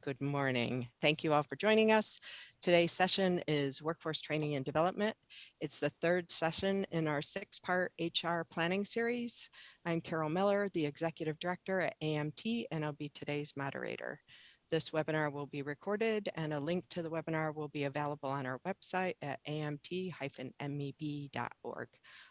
Good morning. Thank you all for joining us. Today's session is Workforce Training and Development. It's the third session in our 6-part HR planning series. I'm Carol Miller, the Executive Director at AMT, and I'll be today's moderator. This webinar will be recorded, and a link to the webinar will be available on our website at amt-meb.org.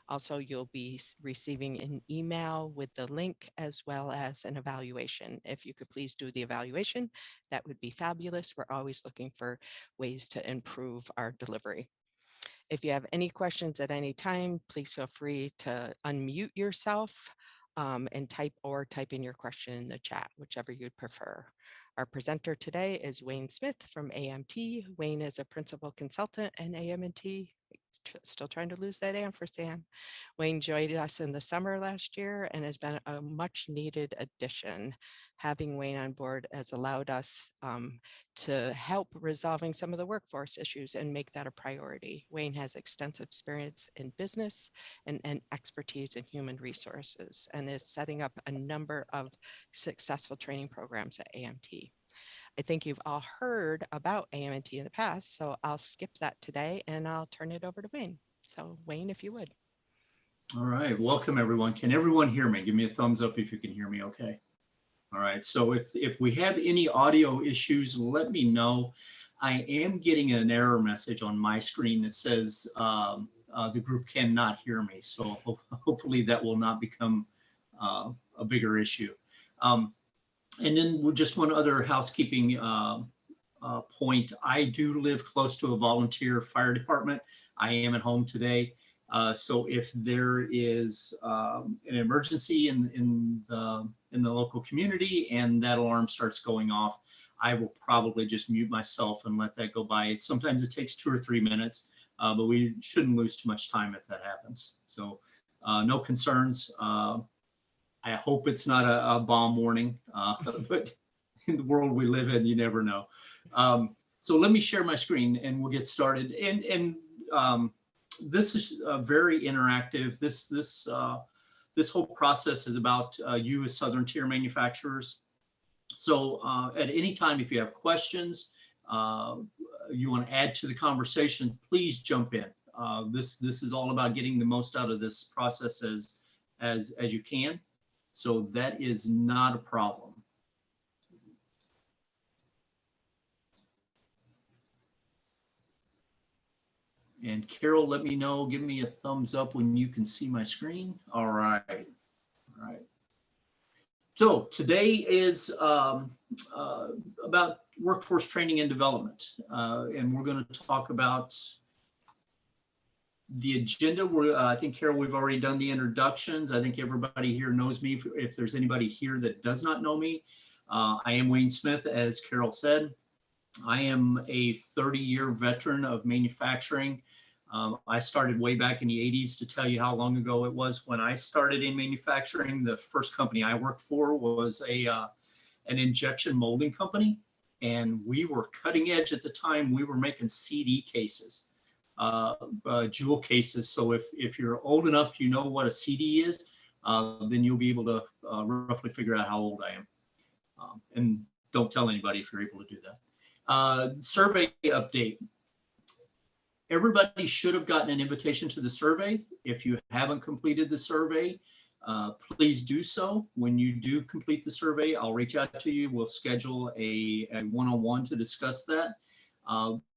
Also, you'll be receiving an email with the link as well as an evaluation. If you could please do the evaluation, that would be fabulous. We're always looking for ways to improve our delivery. If you have any questions at any time, please feel free to unmute yourself and type in your question in the chat, whichever you'd prefer. Our presenter today is Wayne Smith from AMT. Wayne is a principal consultant in AMT. Still trying to lose that ampersand. Wayne joined us in the summer last year and has been a much needed addition. Having Wayne on board has allowed us to help resolving some of the workforce issues and make that a priority. Wayne has extensive experience in business and expertise in human resources and is setting up a number of successful training programs at AMT. I think you've all heard about AMT in the past, so I'll skip that today and I'll turn it over to Wayne. So Wayne, if you would. All right, welcome everyone. Can everyone hear me? Give me a thumbs up if you can hear me okay. All right, so if we have any audio issues, let me know. I am getting an error message on my screen that says the group cannot hear me. So hopefully that will not become a bigger issue. And then just one other housekeeping point. I do live close to a volunteer fire department. I am at home today. So if there is an emergency in the local community and that alarm starts going off, I will probably just mute myself and let that go by. Sometimes it takes 2 or 3 minutes, but we shouldn't lose too much time if that happens. So no concerns. I hope it's not a bomb warning, but in the world we live in, you never know. So let me share my screen and we'll get started. And this is very interactive. This whole process is about you as Southern Tier manufacturers. So at any time, if you have questions, you want to add to the conversation, please jump in. This is all about getting the most out of this process as you can. So that is not a problem. And Carol, let me know, give me a thumbs up when you can see my screen. All right, all right. So today is about workforce training and development. And we're going to talk about the agenda. I think, Carol, we've already done the introductions. I think everybody here knows me. If there's anybody here that does not know me, I am Wayne Smith, as Carol said. I am a 30-year veteran of manufacturing. I started way back in the 80s. To tell you how long ago it was when I started in manufacturing, the first company I worked for was an injection molding company. And we were cutting edge at the time. We were making CD cases. Jewel cases. So if you're old enough, you know what a CD is, then you'll be able to roughly figure out how old I am. And don't tell anybody if you're able to do that. Survey update. Everybody should have gotten an invitation to the survey. If you haven't completed the survey, please do so. When you do complete the survey, I'll reach out to you. We'll schedule a one-on-one to discuss that.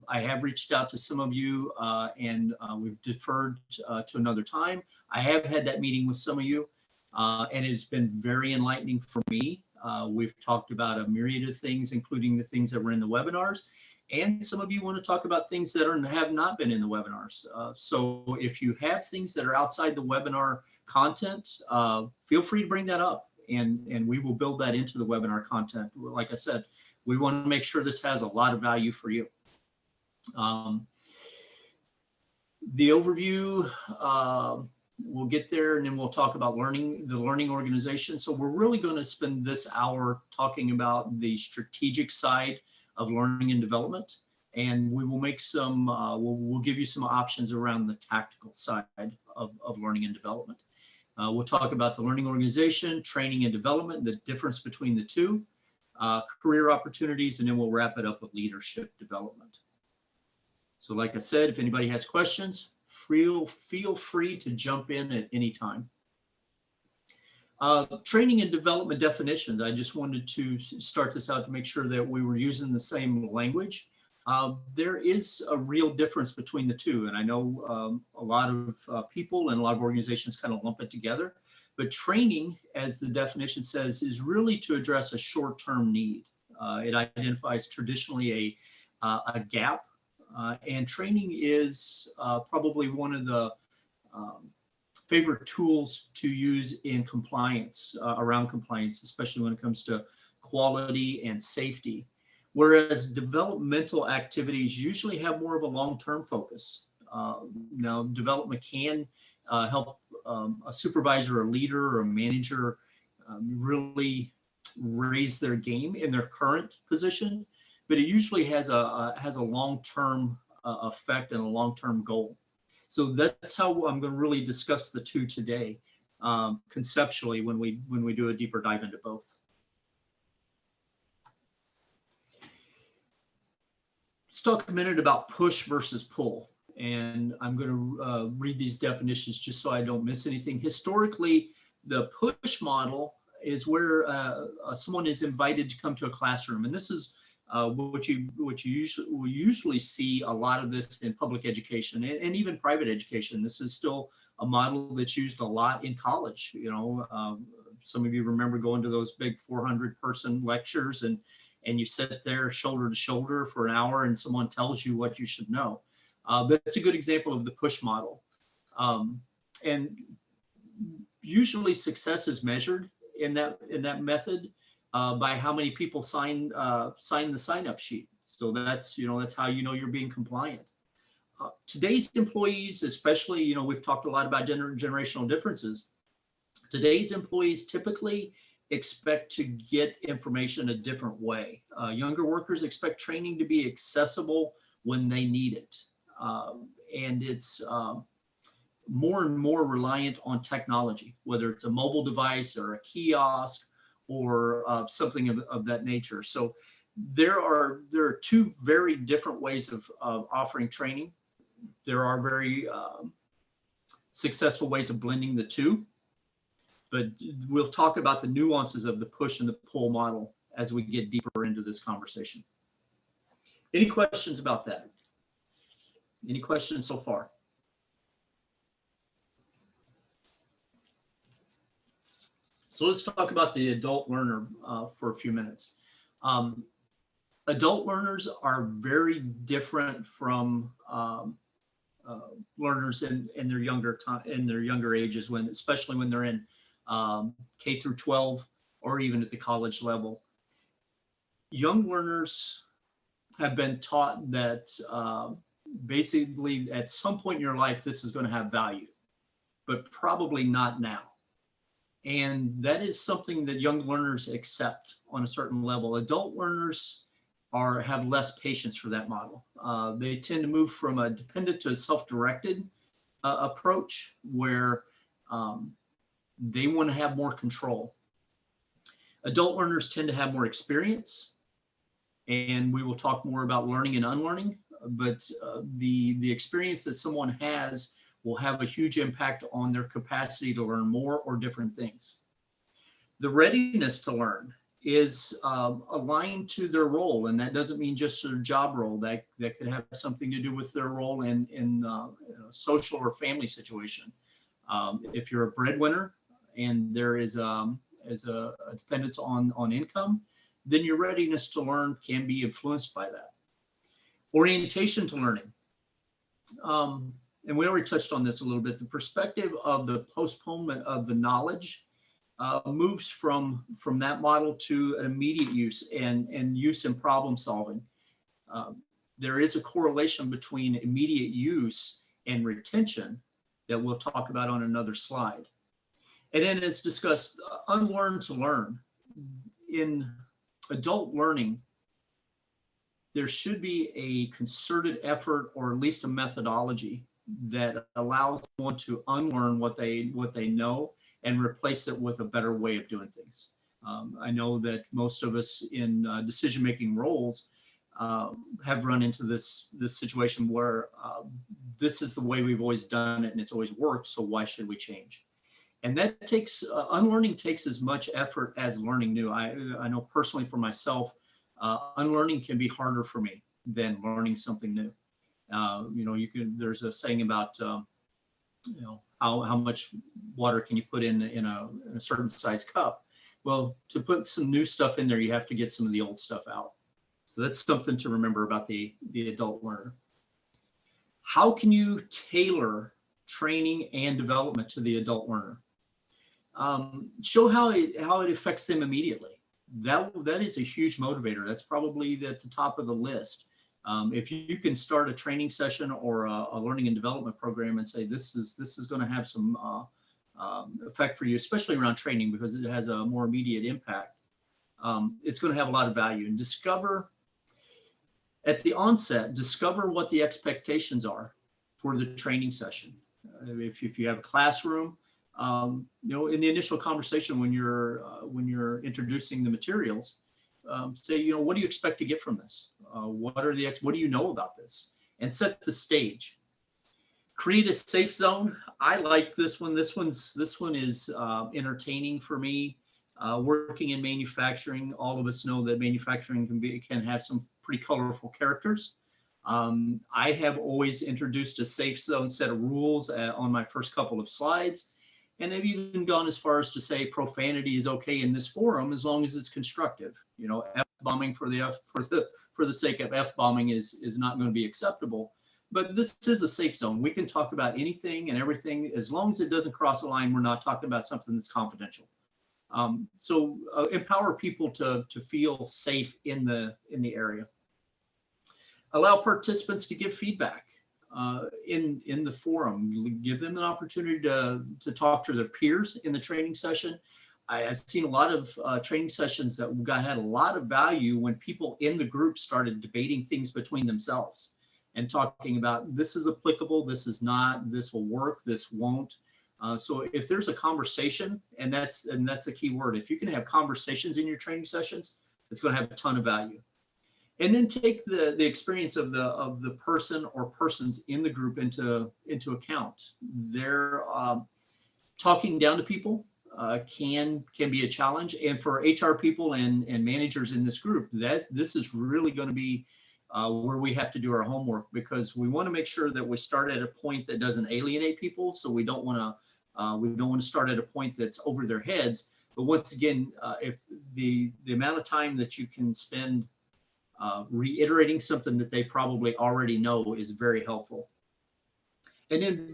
I have reached out to some of you and we've deferred to another time. I have had that meeting with some of you and it's been very enlightening for me. We've talked about a myriad of things, including the things that were in the webinars. And some of you want to talk about things that have not been in the webinars. So if you have things that are outside the webinar content, feel free to bring that up and we will build that into the webinar content. Like I said, we want to make sure this has a lot of value for you. The overview, we'll get there and then we'll talk about the learning organization. So we're really going to spend this hour talking about the strategic side of learning and development. And we will make some, we'll give you some options around the tactical side of learning and development. We'll talk about the learning organization, training and development, the difference between the two. career opportunities, and then we'll wrap it up with leadership development. So like I said, if anybody has questions, feel free to jump in at any time. Training and development definitions. I just wanted to start this out to make sure that we were using the same language. There is a real difference between the two, and I know a lot of people and a lot of organizations kind of lump it together. But training, as the definition says, is really to address a short-term need. It identifies traditionally a gap, and training is probably one of the favorite tools to use in compliance, around compliance, especially when it comes to quality and safety. Whereas developmental activities usually have more of a long-term focus. Now, development can help a supervisor, a leader, or a manager really raise their game in their current position, but it usually has a long-term effect and a long-term goal. So that's how I'm going to really discuss the two today, conceptually, when we do a deeper dive into both. Let's talk a minute about push versus pull. And I'm going to read these definitions just so I don't miss anything. Historically, the push model is where someone is invited to come to a classroom. And this is what you usually see a lot of this in public education and even private education. This is still a model that's used a lot in college. You know, some of you remember going to those big 400-person lectures, and you sit there shoulder to shoulder for an hour and someone tells you what you should know. That's a good example of the push model. And usually success is measured in that method by how many people sign the sign-up sheet. So that's how you're being compliant. Today's employees, especially, we've talked a lot about generational differences. Today's employees typically expect to get information a different way. Younger workers expect training to be accessible when they need it. And it's more and more reliant on technology, whether it's a mobile device or a kiosk or something of that nature. So there are two very different ways of offering training. There are very successful ways of blending the two, but we'll talk about the nuances of the push and the pull model as we get deeper into this conversation. Any questions about that? Any questions so far? So let's talk about the adult learner for a few minutes. Adult learners are very different from learners in their younger ages, especially when they're in K through 12 or even at the college level. Young learners have been taught that basically at some point in your life this is going to have value, but probably not now. And that is something that young learners accept on a certain level. Adult learners have less patience for that model. They tend to move from a dependent to a self-directed approach where they want to have more control. Adult learners tend to have more experience, and we will talk more about learning and unlearning, but the experience that someone has will have a huge impact on their capacity to learn more or different things. The readiness to learn is aligned to their role, and that doesn't mean just their job role. That could have something to do with their role in social or family situation. If you're a breadwinner and there is a dependence on income, then your readiness to learn can be influenced by that. Orientation to learning. And we already touched on this a little bit. The perspective of the postponement of the knowledge moves from that model to an immediate use and use in problem solving. There is a correlation between immediate use and retention that we'll talk about on another slide. And then it's discussed unlearn to learn. In adult learning, there should be a concerted effort or at least a methodology that allows someone to unlearn what they know and replace it with a better way of doing things. I know that most of us in decision-making roles have run into this situation where this is the way we've always done it and it's always worked, so why should we change? And that takes unlearning takes as much effort as learning new. I know personally for myself, unlearning can be harder for me than learning something new. There's a saying about how much water can you put in a certain size cup. Well, to put some new stuff in there, you have to get some of the old stuff out. So that's something to remember about the adult learner. How can you tailor training and development to the adult learner? Show how it affects them immediately. That is a huge motivator. That's probably at the top of the list. If you can start a training session or a learning and development program and say this is going to have some effect for you, especially around training because it has a more immediate impact, it's going to have a lot of value. And at the onset, discover what the expectations are for the training session. If you have a classroom, in the initial conversation when you're introducing the materials, say, what do you expect to get from this? What do you know about this? And set the stage. Create a safe zone. I like this one. This one is entertaining for me. Working in manufacturing, all of us know that manufacturing can have some pretty colorful characters. I have always introduced a safe zone set of rules on my first couple of slides. And I've even gone as far as to say profanity is okay in this forum as long as it's constructive. F-bombing for the sake of F-bombing is not going to be acceptable. But this is a safe zone. We can talk about anything and everything as long as it doesn't cross a line. We're not talking about something that's confidential. So empower people to feel safe in the area. Allow participants to give feedback in the forum. Give them an opportunity to talk to their peers in the training session. I've seen a lot of training sessions that had a lot of value when people in the group started debating things between themselves and talking about this is applicable, this is not, this will work, this won't. So if there's a conversation, and that's the key word, if you can have conversations in your training sessions, it's going to have a ton of value. And then take the experience of the person or persons in the group into account. They're talking down to people can be a challenge, and for HR people and managers in this group, this is really going to be where we have to do our homework, because we want to make sure that we start at a point that doesn't alienate people. So we don't want to start at a point that's over their heads. But once again, if the amount of time that you can spend reiterating something that they probably already know is very helpful. And then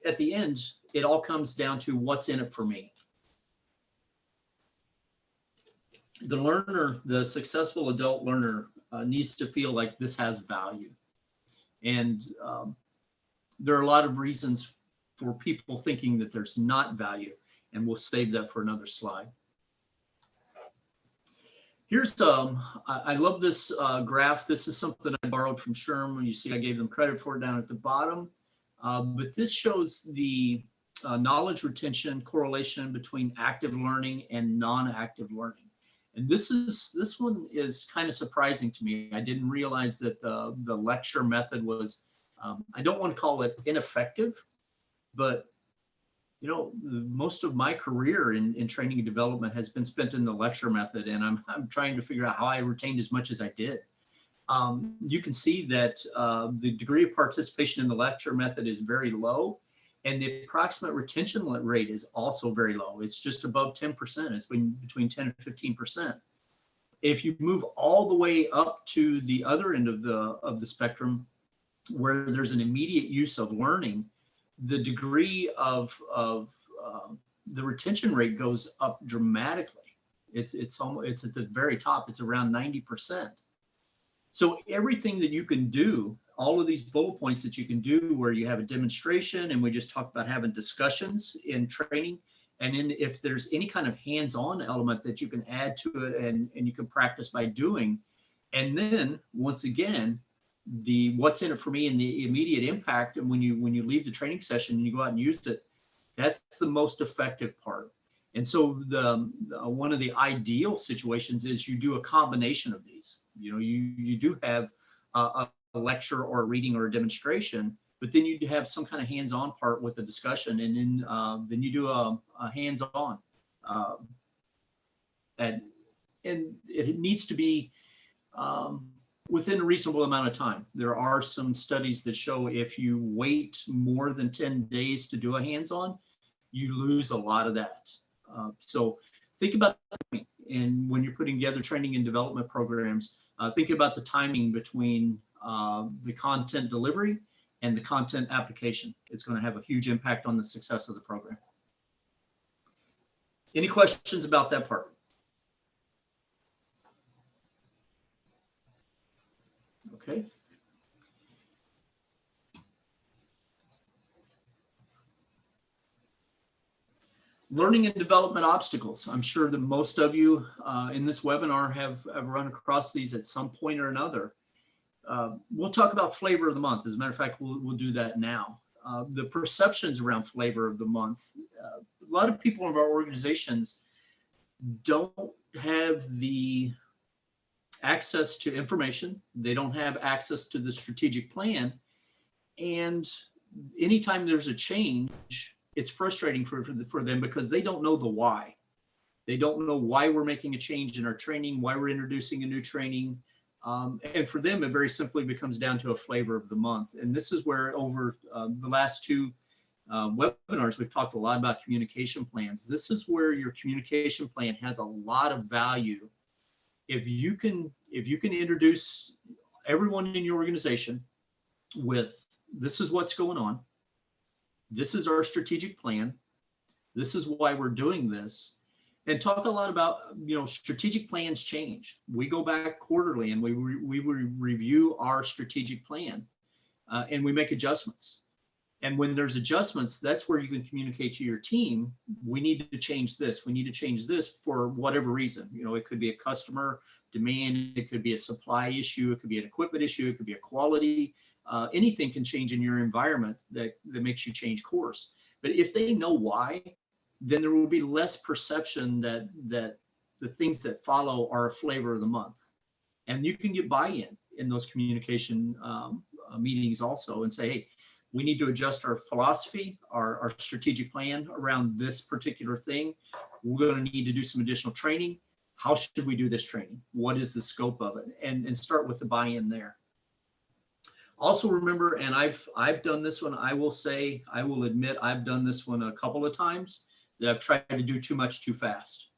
at the end, it all comes down to what's in it for me. The learner, the successful adult learner, needs to feel like this has value. And there are a lot of reasons for people thinking that there's not value, and we'll save that for another slide. Here's I love this graph. This is something I borrowed from SHRM. You see I gave them credit for it down at the bottom. But this shows the knowledge retention correlation between active learning and non-active learning. And this one is kind of surprising to me. I didn't realize that the lecture method was, I don't want to call it ineffective, but most of my career in training and development has been spent in the lecture method, and I'm trying to figure out how I retained as much as I did. You can see that the degree of participation in the lecture method is very low, and the approximate retention rate is also very low. It's just above 10%. It's between 10 and 15%. If you move all the way up to the other end of the spectrum, where there's an immediate use of learning, the degree of the retention rate goes up dramatically. It's at the very top. It's around 90%. So everything that you can do, all of these bullet points that you can do where you have a demonstration, and we just talked about having discussions in training, and then if there's any kind of hands-on element that you can add to it and you can practice by doing, and then once again, the what's in it for me and the immediate impact, and when you leave the training session and you go out and use it, that's the most effective part. And so one of the ideal situations is you do a combination of these. You do have a lecture or a reading or a demonstration, but then you have some kind of hands-on part with a discussion, and then you do a hands-on. Uh, and it needs to be within a reasonable amount of time. There are some studies that show if you wait more than 10 days to do a hands-on, you lose a lot of that. So think about timing. And when you're putting together training and development programs, think about the timing between the content delivery and the content application. It's going to have a huge impact on the success of the program. Any questions about that part? Okay. Learning and development obstacles. I'm sure that most of you in this webinar have run across these at some point or another. We'll talk about flavor of the month. As a matter of fact, we'll do that now. The perceptions around flavor of the month. A lot of people in our organizations don't have the access to information. They don't have access to the strategic plan. And anytime there's a change, it's frustrating for them because they don't know the why. They don't know why we're making a change in our training, why we're introducing a new training. And for them, it very simply becomes down to a flavor of the month. And this is where over the last two webinars, we've talked a lot about communication plans. This is where your communication plan has a lot of value. If you can introduce everyone in your organization with, this is what's going on, this is our strategic plan, this is why we're doing this, and talk a lot about, strategic plans change. We go back quarterly and we review our strategic plan and we make adjustments. And when there's adjustments, that's where you can communicate to your team, we need to change this. We need to change this for whatever reason. It could be a customer demand, it could be a supply issue, it could be an equipment issue, it could be a quality. Anything can change in your environment that makes you change course. But if they know why, then there will be less perception that the things that follow are a flavor of the month. And you can get buy-in in those communication meetings also and say, hey, we need to adjust our philosophy, our strategic plan around this particular thing. We're going to need to do some additional training. How should we do this training? What is the scope of it? And start with the buy-in there. Also remember, and I've done this one, I will admit I've done this one a couple of times, that I've tried to do too much too fast,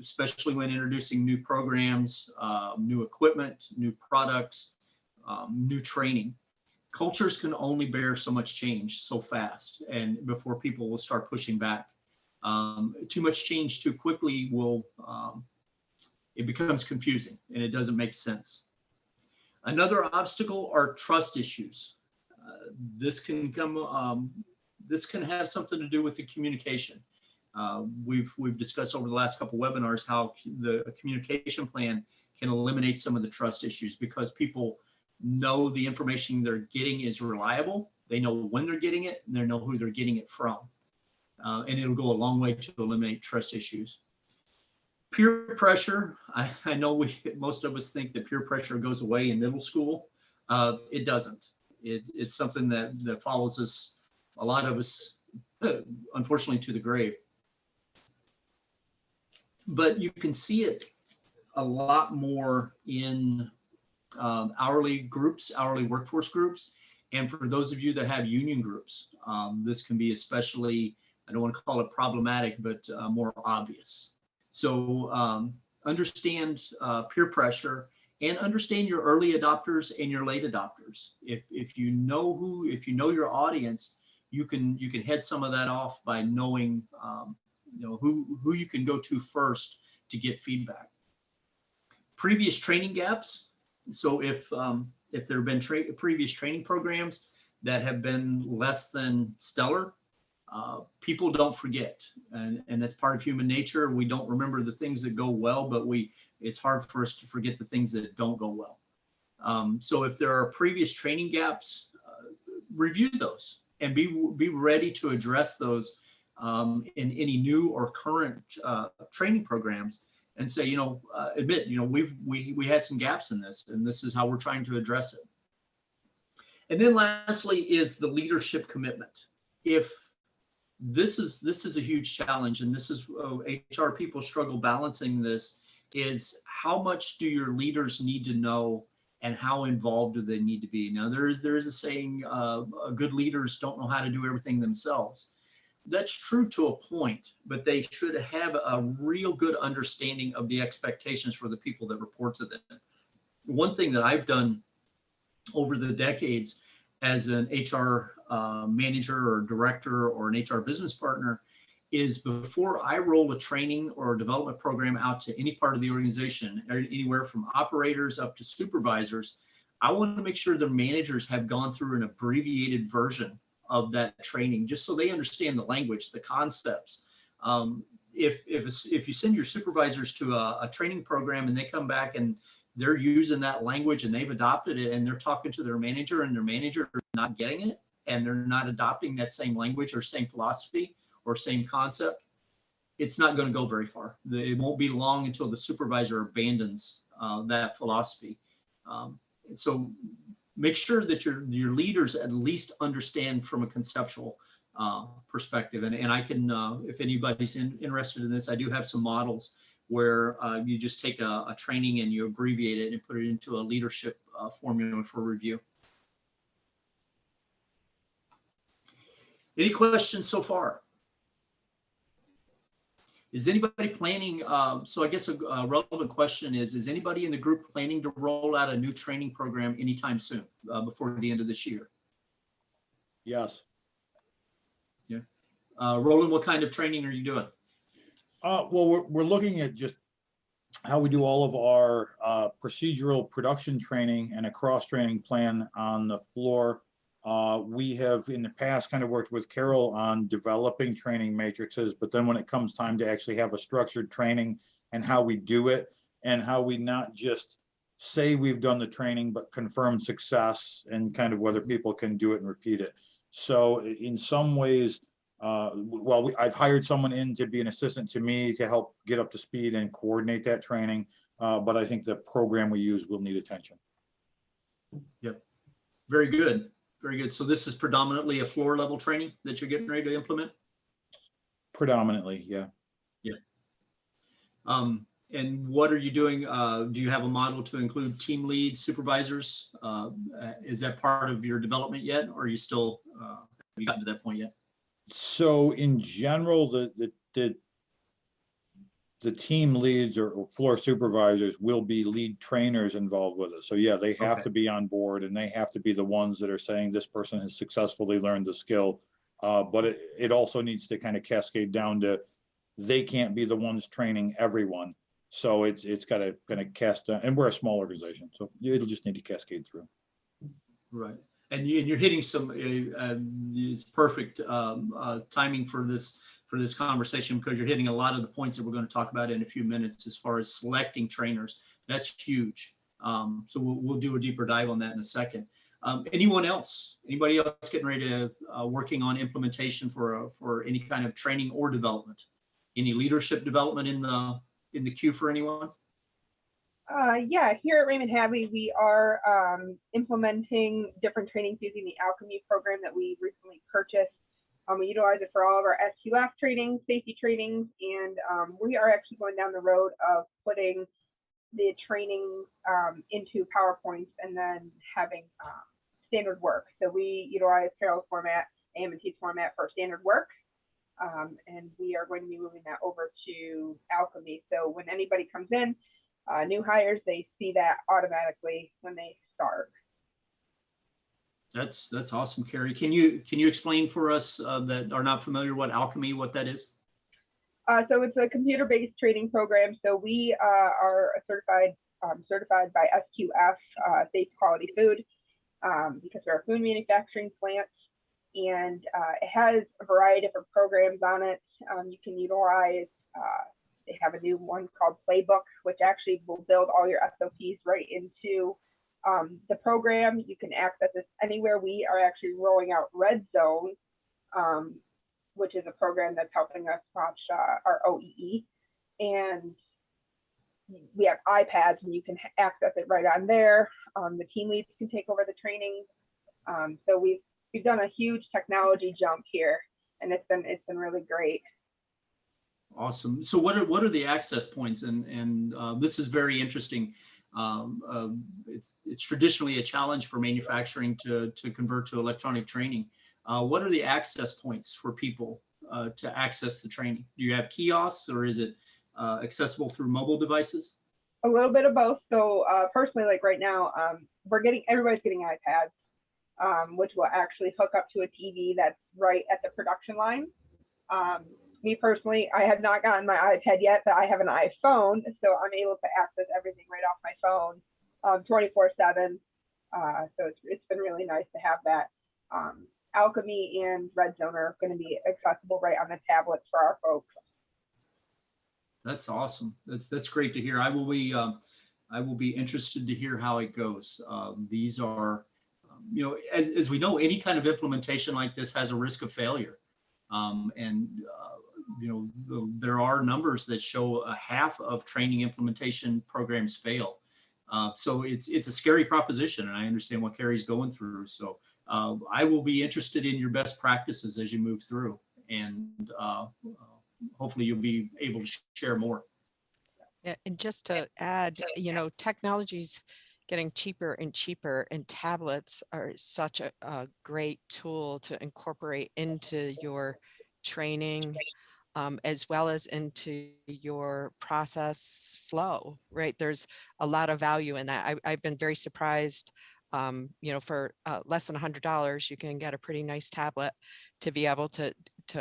especially when introducing new programs, new equipment, new products, new training. Cultures can only bear so much change so fast, and before people will start pushing back. Too much change too quickly will, it becomes confusing and it doesn't make sense. Another obstacle are trust issues. This can have something to do with the communication. We've discussed over the last couple of webinars how the communication plan can eliminate some of the trust issues because people know the information they're getting is reliable. They know when they're getting it, and they know who they're getting it from. And it'll go a long way to eliminate trust issues. Peer pressure. I know most of us think that peer pressure goes away in middle school. It doesn't. It's something that follows us, a lot of us, unfortunately, to the grave. But you can see it a lot more in hourly groups, hourly workforce groups. And for those of you that have union groups, this can be especially, I don't want to call it problematic, but more obvious. So understand peer pressure and understand your early adopters and your late adopters. If you know your audience, you can head some of that off by knowing who you can go to first to get feedback. Previous training gaps. So if there have been previous training programs that have been less than stellar, people don't forget, and that's part of human nature. We don't remember the things that go well, but it's hard for us to forget the things that don't go well. So if there are previous training gaps, review those and be ready to address those in any new or current training programs and say, admit, we had some gaps in this, and this is how we're trying to address it. And then lastly is the leadership commitment. If this is a huge challenge, and this is HR people struggle balancing this, is how much do your leaders need to know and how involved do they need to be? Now, there is a saying, good leaders don't know how to do everything themselves. That's true to a point, but they should have a real good understanding of the expectations for the people that report to them. One thing that I've done over the decades as an HR manager or director or an HR business partner is, before I roll a training or a development program out to any part of the organization, anywhere from operators up to supervisors, I want to make sure the managers have gone through an abbreviated version of that training, just so they understand the language, the concepts. If you send your supervisors to a training program and they come back and they're using that language and they've adopted it and they're talking to their manager and their manager is not getting it and they're not adopting that same language or same philosophy or same concept, it's not going to go very far. It won't be long until the supervisor abandons that philosophy. So make sure that your leaders at least understand from a conceptual perspective. And I can, if anybody's interested in this, I do have some models where you just take a training and you abbreviate it and put it into a leadership formula for review. Any questions so far? Is anybody planning, so I guess a relevant question is anybody in the group planning to roll out a new training program anytime soon, before the end of this year? Yes. Yeah. Roland, what kind of training are you doing? Well, we're looking at just how we do all of our procedural production training and a cross-training plan on the floor. We have in the past kind of worked with Carol on developing training matrices, but then when it comes time to actually have a structured training and how we do it and how we not just say we've done the training, but confirm success and kind of whether people can do it and repeat it. So in some ways, I've hired someone in to be an assistant to me to help get up to speed and coordinate that training. But I think the program we use will need attention. Yep. Very good. Very good. So this is predominantly a floor level training that you're getting ready to implement? Predominantly, yeah. Yeah. And what are you doing? Do you have a model to include team leads, supervisors? Is that part of your development yet? Or are you still, have you gotten to that point yet? So in general, the team leads or floor supervisors will be lead trainers involved with it. So yeah, they have to be on board and they have to be the ones that are saying this person has successfully learned the skill. But it also needs to kind of cascade down to, they can't be the ones training everyone. So it's got to kind of cast down, and we're a small organization, so it'll just need to cascade through. Right. And you're hitting some, it's perfect timing for this conversation, because you're hitting a lot of the points that we're going to talk about in a few minutes as far as selecting trainers. That's huge. So we'll do a deeper dive on that in a second. Anybody else getting ready to working on implementation for any kind of training or development? Any leadership development in the queue for anyone? Yeah, here at Raymond Habby, we are implementing different trainings using the Alchemy program that we recently purchased. We utilize it for all of our SQF trainings, safety trainings, and we are actually going down the road of putting the trainings into PowerPoints and then having standard work. So we utilize Carol's format, AMT's format for standard work, and we are going to be moving that over to Alchemy. So when anybody comes in, new hires, they see that automatically when they start. That's awesome, Carrie. Can you explain for us that are not familiar what Alchemy, that is? So it's a computer-based training program. So we are certified by SQF, Safe Quality Food, because we're a food manufacturing plant, and it has a variety of different programs on it. You can utilize. They have a new one called Playbook, which actually will build all your SOPs right into the program. You can access this anywhere. We are actually rolling out Red Zone which is a program that's helping us watch our OEE. And we have iPads and you can access it right on there. The team leads can take over the training. So we've done a huge technology jump here, and it's been really great. Awesome. So what are the access points? And this is very interesting. It's traditionally a challenge for manufacturing to convert to electronic training. What are the access points for people to access the training? Do you have kiosks, or is it accessible through mobile devices? A little bit of both. So personally, like right now, everybody's getting iPads, which will actually hook up to a TV that's right at the production line. Me personally, I have not gotten my iPad yet, but I have an iPhone, so I'm able to access everything right off my phone 24/7. So it's been really nice to have that. Alchemy and Red Zone are going to be accessible right on the tablets for our folks. That's awesome. That's great to hear. I will be interested to hear how it goes. These are, as we know, any kind of implementation like this has a risk of failure. There are numbers that show a half of training implementation programs fail. So it's a scary proposition, and I understand what Carrie's going through. So I will be interested in your best practices as you move through, and hopefully you'll be able to share more. Yeah, and just to add, technology's getting cheaper and cheaper, and tablets are such a great tool to incorporate into your training, as well as into your process flow, right? There's a lot of value in that. I've been very surprised, for less than $100, you can get a pretty nice tablet to be able to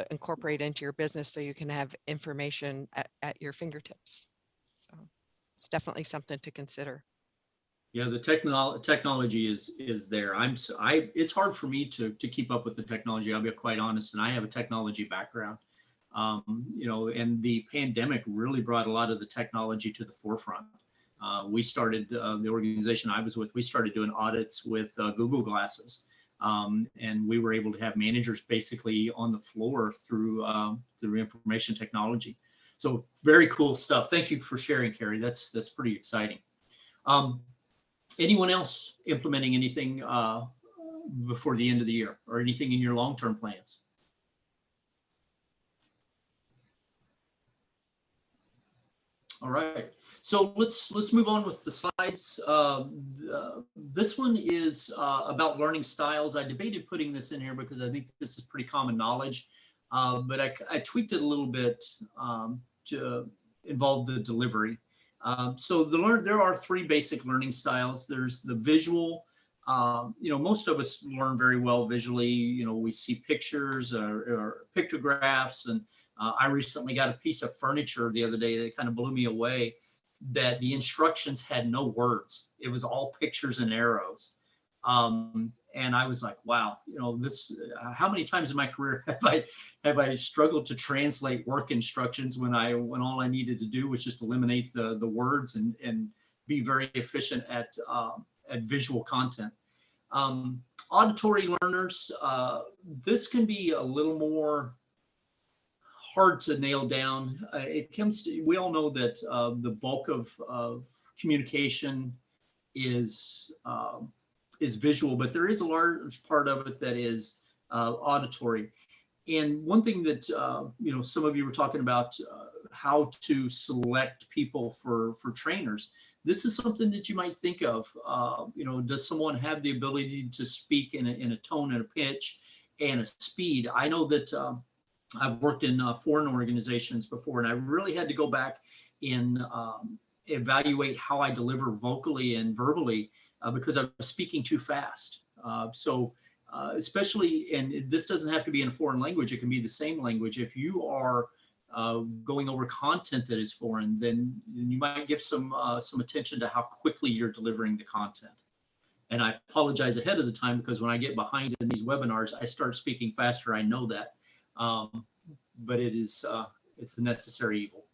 incorporate into your business, so you can have information at your fingertips. So it's definitely something to consider. Yeah, the technology is there. It's hard for me to keep up with the technology. I'll be quite honest, and I have a technology background. And the pandemic really brought a lot of the technology to the forefront. We started, the organization I was with, we started doing audits with Google Glasses. And we were able to have managers basically on the floor through information technology. So very cool stuff. Thank you for sharing, Carrie. That's pretty exciting. Anyone else implementing anything before the end of the year, or anything in your long-term plans? All right, so let's move on with the slides. This one is about learning styles. I debated putting this in here because I think this is pretty common knowledge, but I tweaked it a little bit to involve the delivery. So there are three basic learning styles. There's the visual. Most of us learn very well visually. We see pictures or pictographs, and I recently got a piece of furniture the other day that kind of blew me away, that the instructions had no words. It was all pictures and arrows. And I was like, wow, how many times in my career have I struggled to translate work instructions when all I needed to do was just eliminate the words and be very efficient at visual content. Auditory learners, this can be a little more hard to nail down. We all know that the bulk of communication is visual, but there is a large part of it that is auditory. And one thing that some of you were talking about, how to select people for trainers. This is something that you might think of. Does someone have the ability to speak in a tone and a pitch and a speed? I know that I've worked in foreign organizations before, and I really had to go back and evaluate how I deliver vocally and verbally because I was speaking too fast. Especially, and this doesn't have to be in a foreign language, it can be the same language. If you are going over content that is foreign, then you might give some attention to how quickly you're delivering the content. And I apologize ahead of the time, because when I get behind in these webinars, I start speaking faster. I know that, but it's a necessary evil.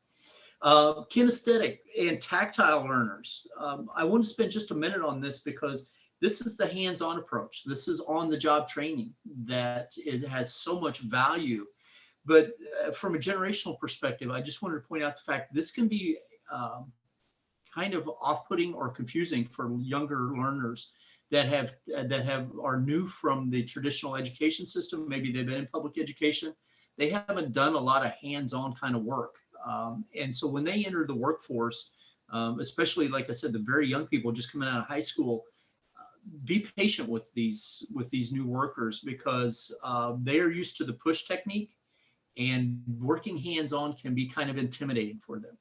Kinesthetic and tactile learners. I want to spend just a minute on this, because this is the hands-on approach. This is on-the-job training that it has so much value. But from a generational perspective, I just wanted to point out the fact this can be kind of off-putting or confusing for younger learners that are new from the traditional education system. Maybe they've been in public education. They haven't done a lot of hands-on kind of work. And so when they enter the workforce, especially, like I said, the very young people just coming out of high school, be patient with these new workers, because they are used to the push technique, and working hands-on can be kind of intimidating for them.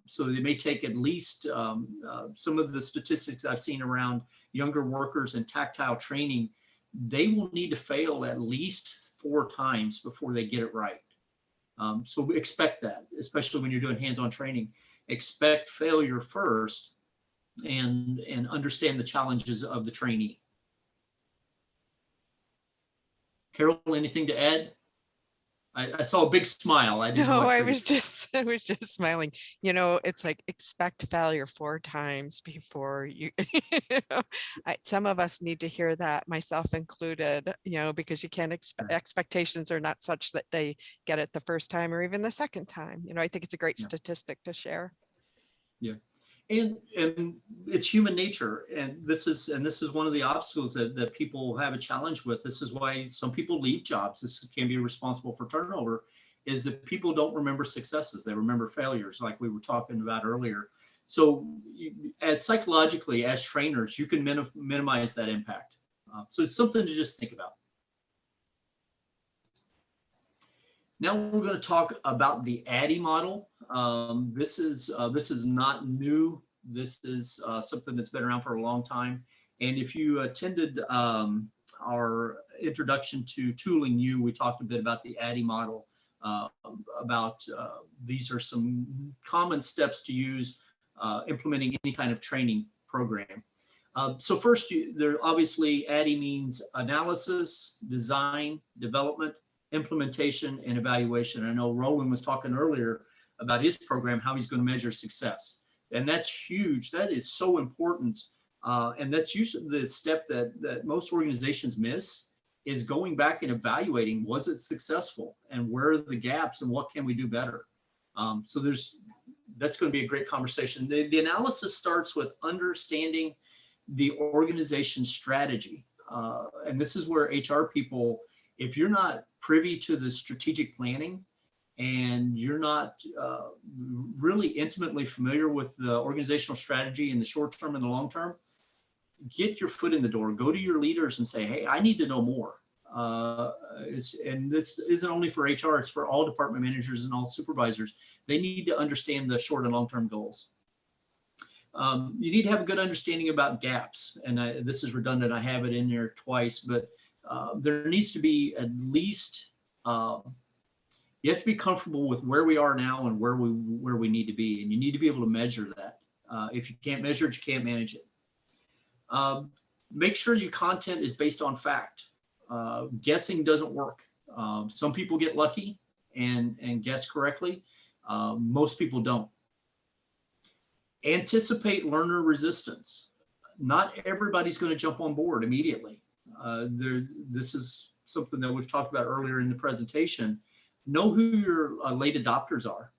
So they may take at least some of the statistics I've seen around younger workers and tactile training, they will need to fail at least 4 times before they get it right. So expect that, especially when you're doing hands-on training. Expect failure first, and understand the challenges of the trainee. Carol, anything to add? I saw a big smile. I didn't know. No, I was just smiling. You know, it's like expect failure 4 times before you, some of us need to hear that, myself included, you know, because you can't expectations are not such that they get it the first time or even the second time. You know, I think it's a great statistic to share. Yeah. And it's human nature, and this is one of the obstacles that people have a challenge with. This is why some people leave jobs. This can be responsible for turnover, is that people don't remember successes. They remember failures, like we were talking about earlier. So as psychologically, as trainers, you can minimize that impact. So it's something to just think about. Now we're going to talk about the ADDIE model. This is not new. This is something that's been around for a long time. And if you attended our introduction to Tooling U, we talked a bit about the ADDIE model, about these are some common steps to use implementing any kind of training program. So first, there obviously ADDIE means analysis, design, development, implementation, and evaluation. I know Roland was talking earlier about his program, how he's going to measure success. And that's huge. That is so important. And that's usually the step that most organizations miss, is going back and evaluating, was it successful, and where are the gaps, and what can we do better? So that's going to be a great conversation. The analysis starts with understanding the organization's strategy. And this is where HR people, if you're not privy to the strategic planning, and you're not really intimately familiar with the organizational strategy in the short term and the long term, get your foot in the door. Go to your leaders and say, hey, I need to know more. And this isn't only for HR, it's for all department managers and all supervisors. They need to understand the short and long-term goals. You need to have a good understanding about gaps. And this is redundant, I have it in there twice, but there needs to be at least, you have to be comfortable with where we are now and where we need to be. And you need to be able to measure that. If you can't measure it, you can't manage it. Make sure your content is based on fact. Guessing doesn't work. Some people get lucky and guess correctly. Most people don't. Anticipate learner resistance. Not everybody's going to jump on board immediately. This is something that we've talked about earlier in the presentation. Know who your late adopters are.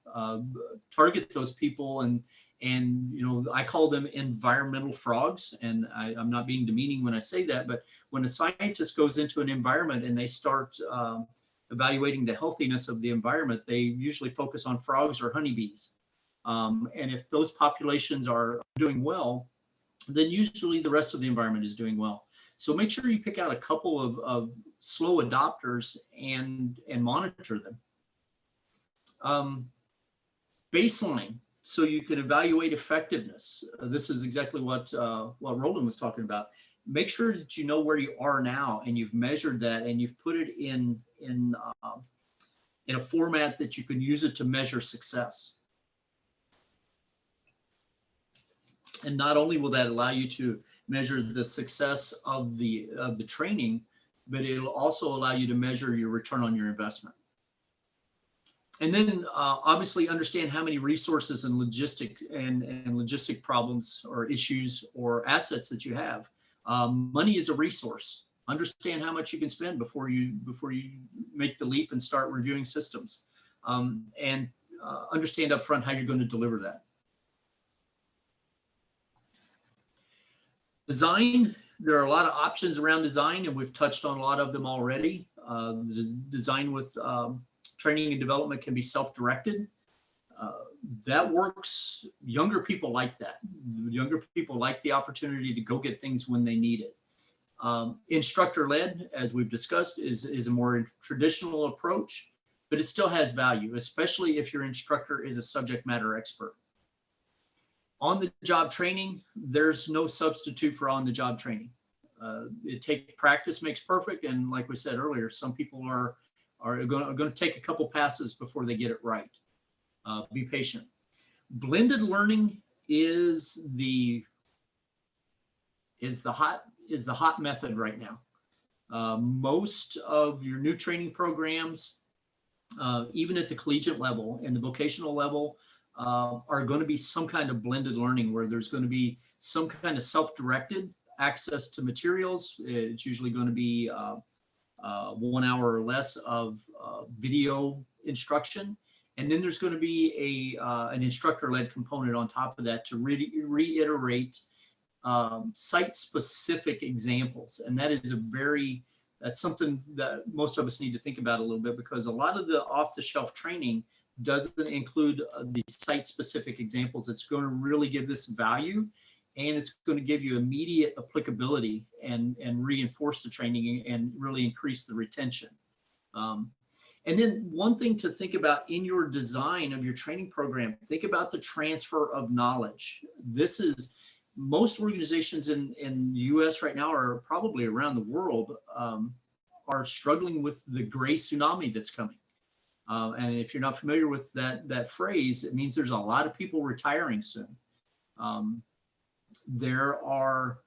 Target those people, and you know, I call them environmental frogs. And I'm not being demeaning when I say that, but when a scientist goes into an environment and they start evaluating the healthiness of the environment, they usually focus on frogs or honeybees. And if those populations are doing well, then usually the rest of the environment is doing well. So make sure you pick out a couple of slow adopters and monitor them. Baseline, so you can evaluate effectiveness. This is exactly what Roland was talking about. Make sure that you know where you are now, and you've measured that, and you've put it in a format that you can use it to measure success. And not only will that allow you to measure the success of the training, but it'll also allow you to measure your return on your investment. And then obviously understand how many resources and logistic problems or issues or assets that you have. Money is a resource. Understand how much you can spend before you make the leap and start reviewing systems, and understand upfront how you're going to deliver that. Design, there are a lot of options around design, and we've touched on a lot of them already. The design with training and development can be self-directed. That works. Younger people like that. Younger people like the opportunity to go get things when they need it. Instructor-led, as we've discussed, is a more traditional approach, but it still has value, especially if your instructor is a subject matter expert. On-the-job training, there's no substitute for on-the-job training. Practice makes perfect, and like we said earlier, some people are going to take a couple passes before they get it right. Be patient. Blended learning is the hot method right now. Most of your new training programs, even at the collegiate level and the vocational level, are going to be some kind of blended learning where there's going to be some kind of self-directed access to materials. It's usually going to be 1 hour or less of video instruction. And then there's going to be an instructor-led component on top of that to reiterate site-specific examples. And that is that's something that most of us need to think about a little bit, because a lot of the off-the-shelf training doesn't include the site-specific examples. It's going to really give this value, and it's going to give you immediate applicability and reinforce the training and really increase the retention. And then one thing to think about in your design of your training program, think about the transfer of knowledge. Most organizations in the US right now, or probably around the world, are struggling with the gray tsunami that's coming. And if you're not familiar with that phrase, it means there's a lot of people retiring soon. There are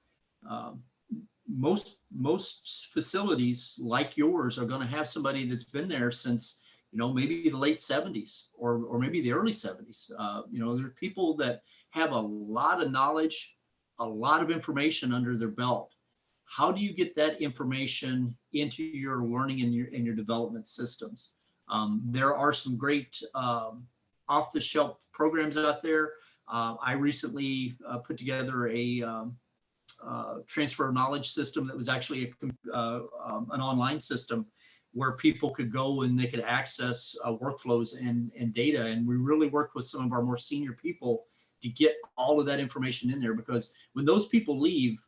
most facilities like yours are going to have somebody that's been there since, maybe the late 70s or maybe the early 70s. There are people that have a lot of knowledge, a lot of information under their belt. How do you get that information into your learning and your development systems? There are some great off-the-shelf programs out there. I recently put together a transfer of knowledge system that was actually an online system where people could go and they could access workflows and data. And we really worked with some of our more senior people to get all of that information in there, because when those people leave,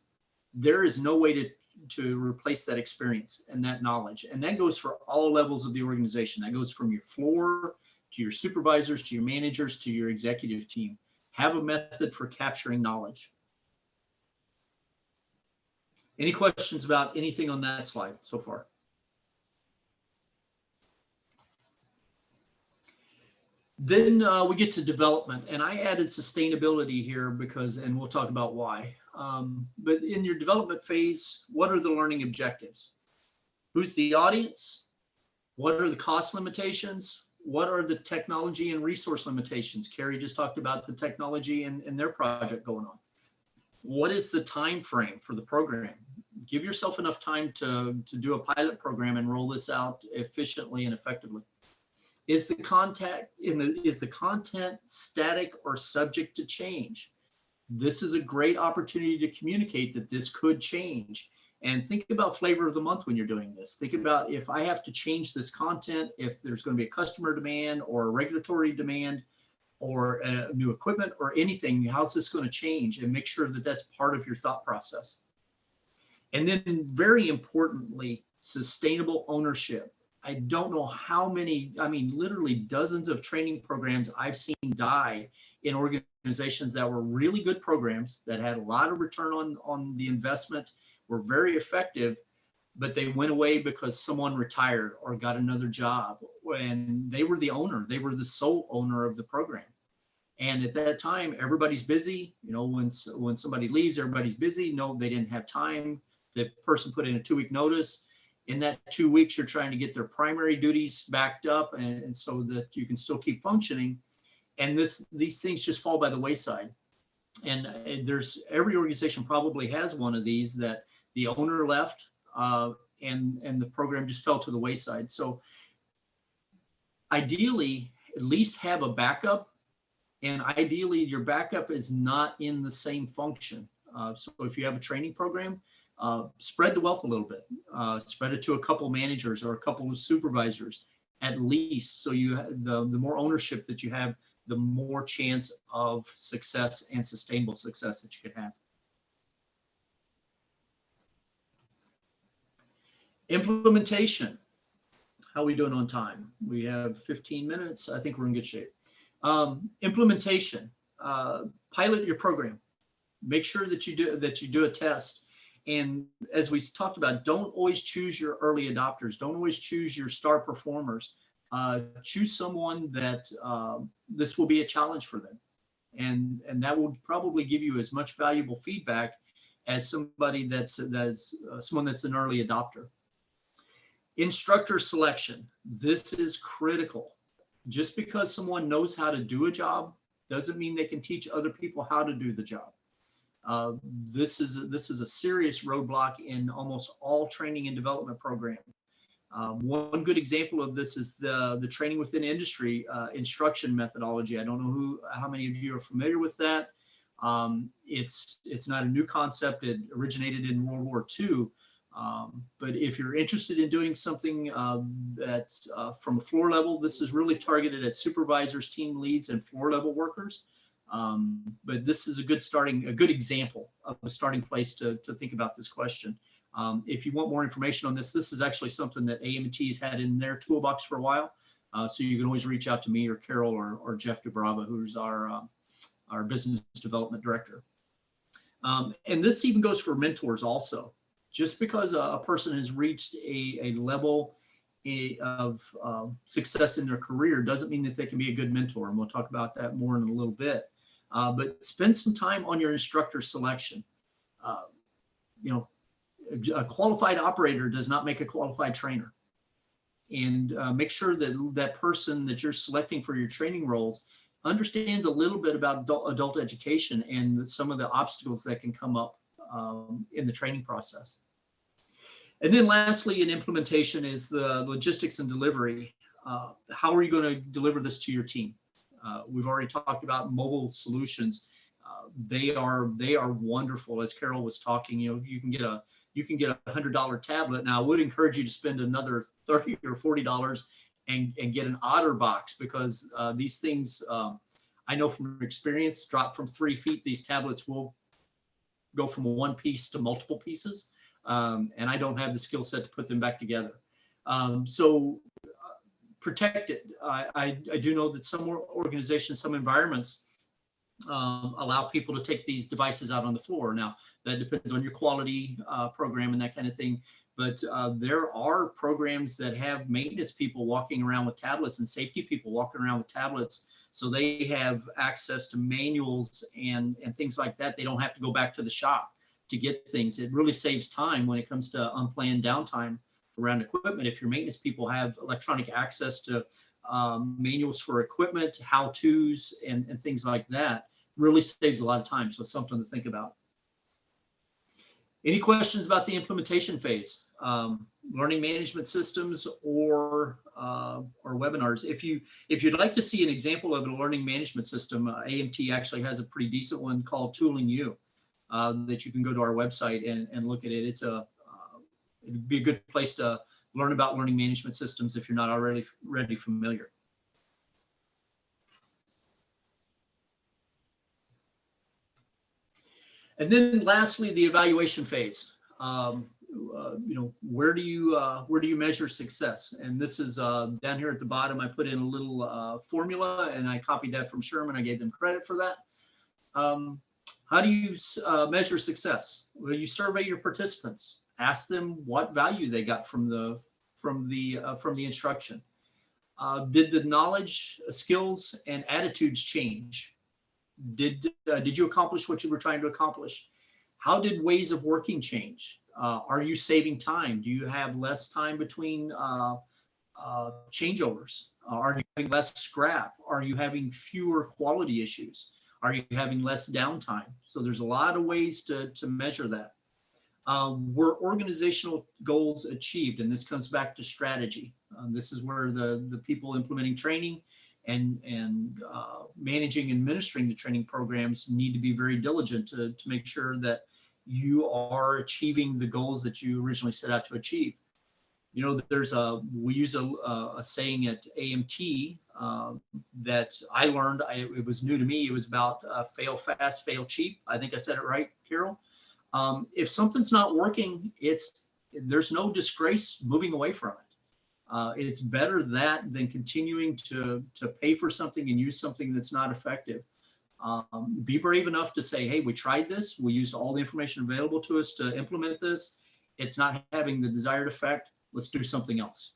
there is no way to replace that experience and that knowledge. And that goes for all levels of the organization. That goes from your floor to your supervisors, to your managers, to your executive team. Have a method for capturing knowledge. Any questions about anything on that slide so far? Then we get to development, and I added sustainability here and we'll talk about why. But in your development phase, what are the learning objectives? Who's the audience? What are the cost limitations? What are the technology and resource limitations? Carrie just talked about the technology and their project going on. What is the time frame for the program? Give yourself enough time to do a pilot program and roll this out efficiently and effectively. Is the content static or subject to change? This is a great opportunity to communicate that this could change. And think about flavor of the month when you're doing this. Think about, if I have to change this content, if there's going to be a customer demand or a regulatory demand or new equipment or anything, how's this going to change? And make sure that that's part of your thought process. And then very importantly, sustainable ownership. I don't know how many, literally dozens of training programs I've seen die in organizations that were really good programs that had a lot of return on the investment, were very effective, but they went away because someone retired or got another job, and they were the owner. They were the sole owner of the program. And at that time, everybody's busy. When somebody leaves, everybody's busy. No, they didn't have time. The person put in a 2-week notice. In that 2 weeks, you're trying to get their primary duties backed up and so that you can still keep functioning. And these things just fall by the wayside. And every organization probably has one of these, that the owner left, and the program just fell to the wayside. So ideally, at least have a backup, and ideally your backup is not in the same function. So if you have a training program, spread the wealth a little bit, spread it to a couple managers or a couple of supervisors at least, so you the more ownership that you have, the more chance of success and sustainable success that you could have. Implementation. How are we doing on time? We have 15 minutes. I think we're in good shape. Implementation. Pilot your program. Make sure that you do a test. And as we talked about, don't always choose your early adopters. Don't always choose your star performers. Choose someone that this will be a challenge for them. And that will probably give you as much valuable feedback as somebody that's someone that's an early adopter. Instructor selection. This is critical. Just because someone knows how to do a job doesn't mean they can teach other people how to do the job. This is a serious roadblock in almost all training and development programs. One good example of this is the training within industry instruction methodology. I don't know how many of you are familiar with that. It's not a new concept. It originated in World War II. But if you're interested in doing something that's from a floor level, this is really targeted at supervisors, team leads, and floor level workers. But this is a good example of a starting place to think about this question. If you want more information on this, this is actually something that AMT has had in their toolbox for a while. So you can always reach out to me or Carol or Jeff DeBrava, who's our business development director. And this even goes for mentors also. Just because a person has reached a level of success in their career doesn't mean that they can be a good mentor. And we'll talk about that more in a little bit. But spend some time on your instructor selection. A qualified operator does not make a qualified trainer. And make sure that that person that you're selecting for your training roles understands a little bit about adult education and some of the obstacles that can come up in the training process. And then lastly, in implementation is the logistics and delivery. How are you going to deliver this to your team? We've already talked about mobile solutions. They are wonderful. As Carol was talking, you can get a $100 tablet. Now, I would encourage you to spend another $30 or $40 and get an OtterBox, because these things, I know from experience, drop from 3 feet. These tablets will go from one piece to multiple pieces, and I don't have the skill set to put them back together. So protect it. I do know that some organizations, some environments allow people to take these devices out on the floor. Now, that depends on your quality program and that kind of thing. But there are programs that have maintenance people walking around with tablets and safety people walking around with tablets, so they have access to manuals and things like that. They don't have to go back to the shop to get things. It really saves time when it comes to unplanned downtime around equipment. If your maintenance people have electronic access to manuals for equipment, how-tos, and things like that, really saves a lot of time. So it's something to think about. Any questions about the implementation phase? Learning management systems or webinars. If you'd like to see an example of a learning management system, AMT actually has a pretty decent one called Tooling You that you can go to our website and look at it. It'd be a good place to learn about learning management systems if you're not already familiar. And then lastly, the evaluation phase. Where do you measure success? And this is down here at the bottom. I put in a little formula, and I copied that from Sherman. I gave them credit for that. How do you measure success? Well, you survey your participants. Ask them what value they got from the instruction. Did the knowledge, skills, and attitudes change? Did you accomplish what you were trying to accomplish? How did ways of working change? Are you saving time? Do you have less time between changeovers? Are you having less scrap? Are you having fewer quality issues? Are you having less downtime? So there's a lot of ways to measure that. Were organizational goals achieved? And this comes back to strategy. This is where the people implementing training and managing and administering the training programs need to be very diligent to make sure that you are achieving the goals that you originally set out to achieve. You know, we use a saying at AMT that I learned, it was new to me. It was about fail fast, fail cheap. I think I said it right, Carol. If something's not working, there's no disgrace moving away from it. It's better that than continuing to pay for something and use something that's not effective. Be brave enough to say, hey, we tried this. We used all the information available to us to implement this. It's not having the desired effect. Let's do something else.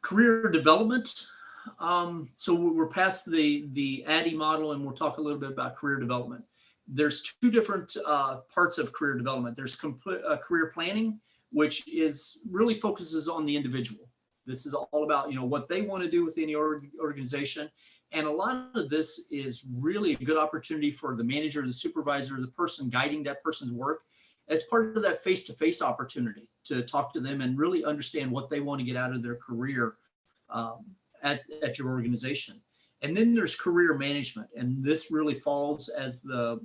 Career development. So we're past the ADDIE model, and we'll talk a little bit about career development. There's two different parts of career development. There's career planning, which really focuses on the individual. This is all about, you know, what they want to do within the organization. And a lot of this is really a good opportunity for the manager, the supervisor, the person guiding that person's work as part of that face-to-face opportunity to talk to them and really understand what they want to get out of their career at your organization. And then there's career management, and this really falls, as the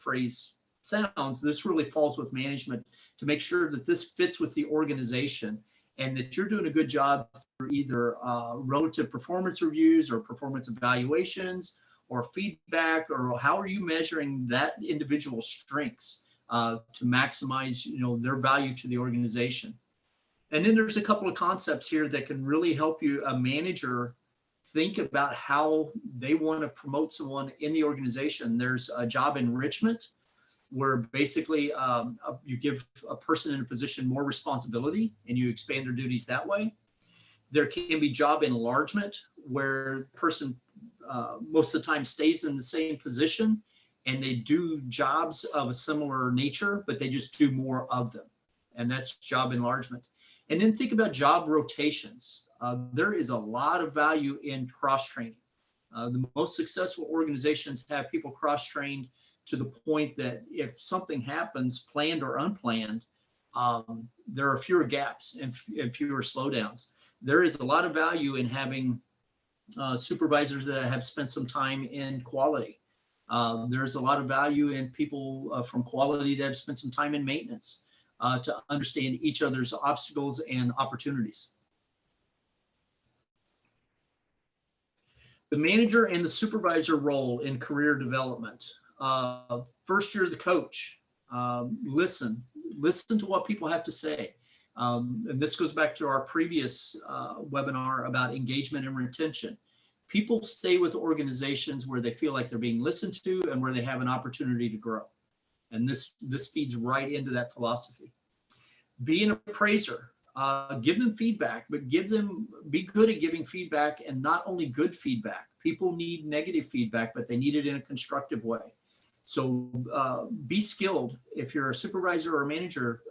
phrase sounds, this really falls with management to make sure that this fits with the organization and that you're doing a good job through either relative performance reviews or performance evaluations or feedback, or how are you measuring that individual's strengths to maximize, you know, their value to the organization. And then there's a couple of concepts here that can really help you, a manager, think about how they want to promote someone in the organization. There's a job enrichment, where basically you give a person in a position more responsibility and you expand their duties that way. There can be job enlargement, where the person most of the time stays in the same position and they do jobs of a similar nature, but they just do more of them. And that's job enlargement. And then think about job rotations. There is a lot of value in cross-training. The most successful organizations have people cross-trained to the point that if something happens, planned or unplanned, there are fewer gaps and fewer slowdowns. There is a lot of value in having supervisors that have spent some time in quality. There's a lot of value in people from quality that have spent some time in maintenance to understand each other's obstacles and opportunities. The manager and the supervisor role in career development. First, you're the coach. Listen to what people have to say. And this goes back to our previous webinar about engagement and retention. People stay with organizations where they feel like they're being listened to and where they have an opportunity to grow. And this feeds right into that philosophy. Be an appraiser. Give them feedback, but be good at giving feedback, and not only good feedback. People need negative feedback, but they need it in a constructive way. So be skilled. If you're a supervisor or a manager,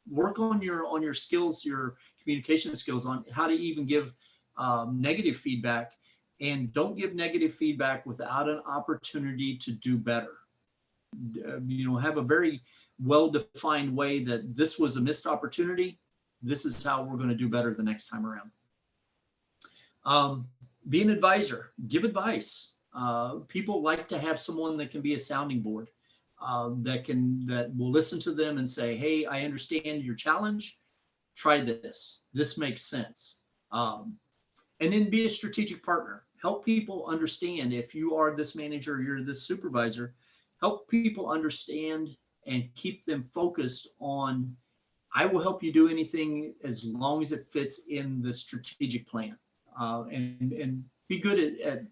work on your skills, your communication skills, on how to even give negative feedback, and don't give negative feedback without an opportunity to do better. You know, have a very well-defined way that this was a missed opportunity. This is how we're going to do better the next time around. Be an advisor. Give advice. People like to have someone that can be a sounding board, that will listen to them and say, hey, I understand your challenge. Try this. This makes sense. And then be a strategic partner. Help people understand, if you are this manager, you're this supervisor, help people understand and keep them focused on, I will help you do anything as long as it fits in the strategic plan. And be good at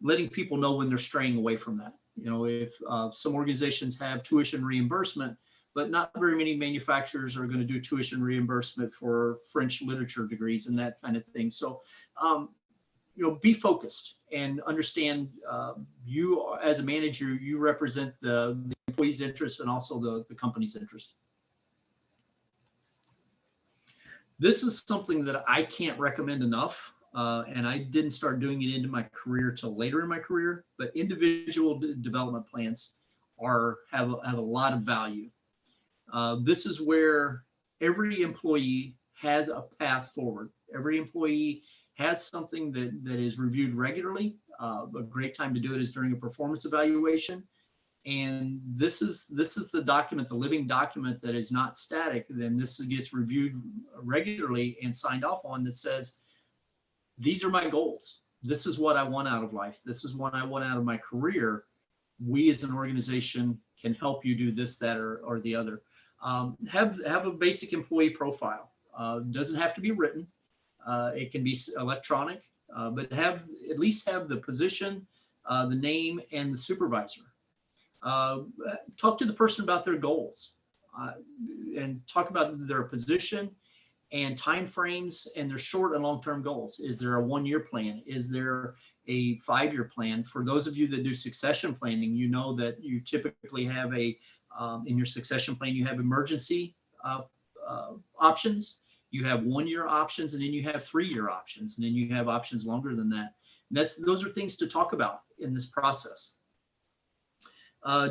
letting people know when they're straying away from that. You know, if some organizations have tuition reimbursement, but not very many manufacturers are going to do tuition reimbursement for French literature degrees and that kind of thing. So, you know, be focused and understand you as a manager, you represent the employee's interest and also the company's interest. This is something that I can't recommend enough. and I didn't start doing it into my career till later in my career, but individual development plans have a lot of value. This is where every employee has a path forward. Every employee has something that is reviewed regularly. A great time to do it is during a performance evaluation. And this is the document, the living document that is not static. Then this gets reviewed regularly and signed off on, that says, these are my goals. This is what I want out of life. This is what I want out of my career. We as an organization can help you do this, that, or the other. Have a basic employee profile. Doesn't have to be written. It can be electronic, but at least have the position, the name, and the supervisor. Talk to the person about their goals, and talk about their position and timeframes and their short and long-term goals. Is there a 1-year plan? Is there a 5-year plan? For those of you that do succession planning, you know that you typically have in your succession plan, you have emergency options, you have 1-year options, and then you have 3-year options, and then you have options longer than that. Those are things to talk about in this process.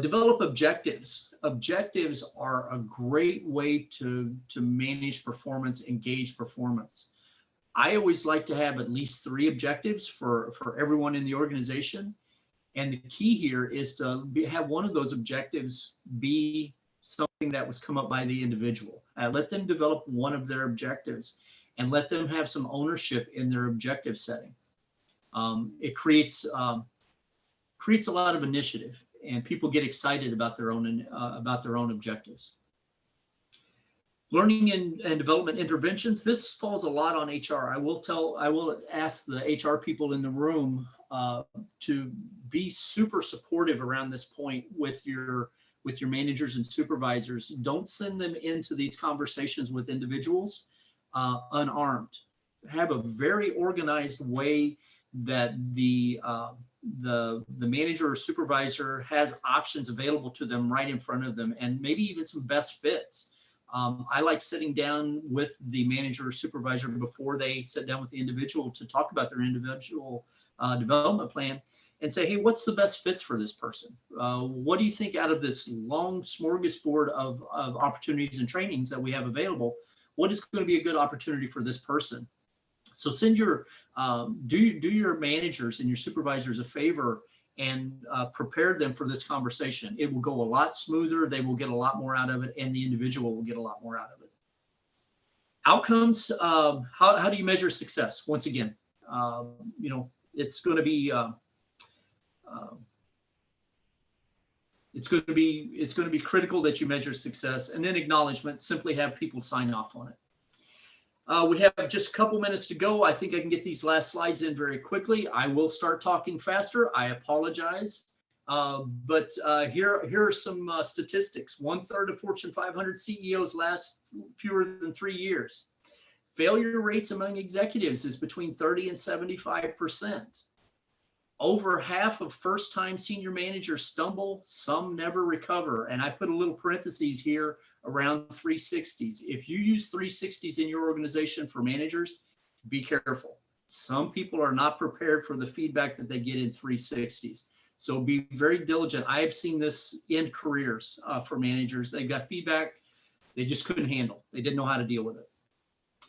Develop objectives. Objectives are a great way to manage performance, engage performance. I always like to have at least 3 objectives for everyone in the organization. And the key here is to have one of those objectives be something that was come up by the individual. Let them develop one of their objectives and let them have some ownership in their objective setting. It creates a lot of initiative, and people get excited about their own objectives. Learning and development interventions. This falls a lot on HR. I will ask the HR people in the room to be super supportive around this point with your managers and supervisors. Don't send them into these conversations with individuals unarmed. Have a very organized way that the manager or supervisor has options available to them right in front of them, and maybe even some best fits. I like sitting down with the manager or supervisor before they sit down with the individual to talk about their individual development plan and say, hey, what's the best fits for this person? What do you think out of this long smorgasbord of opportunities and trainings that we have available? What is going to be a good opportunity for this person? So send your, do your managers and your supervisors a favor and prepare them for this conversation. It will go a lot smoother. They will get a lot more out of it, and the individual will get a lot more out of it. Outcomes, how do you measure success? Once again, it's going to be, it's going to be critical that you measure success. And then acknowledgement, simply have people sign off on it. We have just a couple minutes to go. I think I can get these last slides in very quickly. I will start talking faster. I apologize. But here are some statistics. 1/3 of Fortune 500 CEOs last fewer than 3 years. Failure rates among executives is between 30 and 75%. Over half of first-time senior managers stumble, some never recover. And I put a little parentheses here around 360s. If you use 360s in your organization for managers, be careful. Some people are not prepared for the feedback that they get in 360s. So be very diligent. I have seen this end careers for managers. They got feedback they just couldn't handle. They didn't know how to deal with it.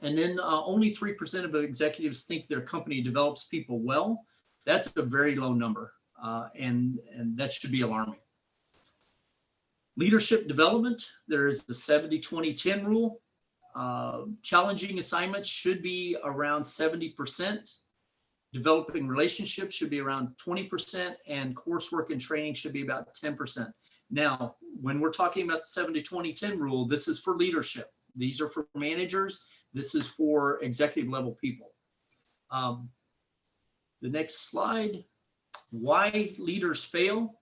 And then only 3% of executives think their company develops people well. That's a very low number, and that should be alarming. Leadership development, there is the 70-20-10 rule. Challenging assignments should be around 70%. Developing relationships should be around 20%, and coursework and training should be about 10%. Now, when we're talking about the 70-20-10 rule, this is for leadership. These are for managers. This is for executive level people. The next slide, why leaders fail: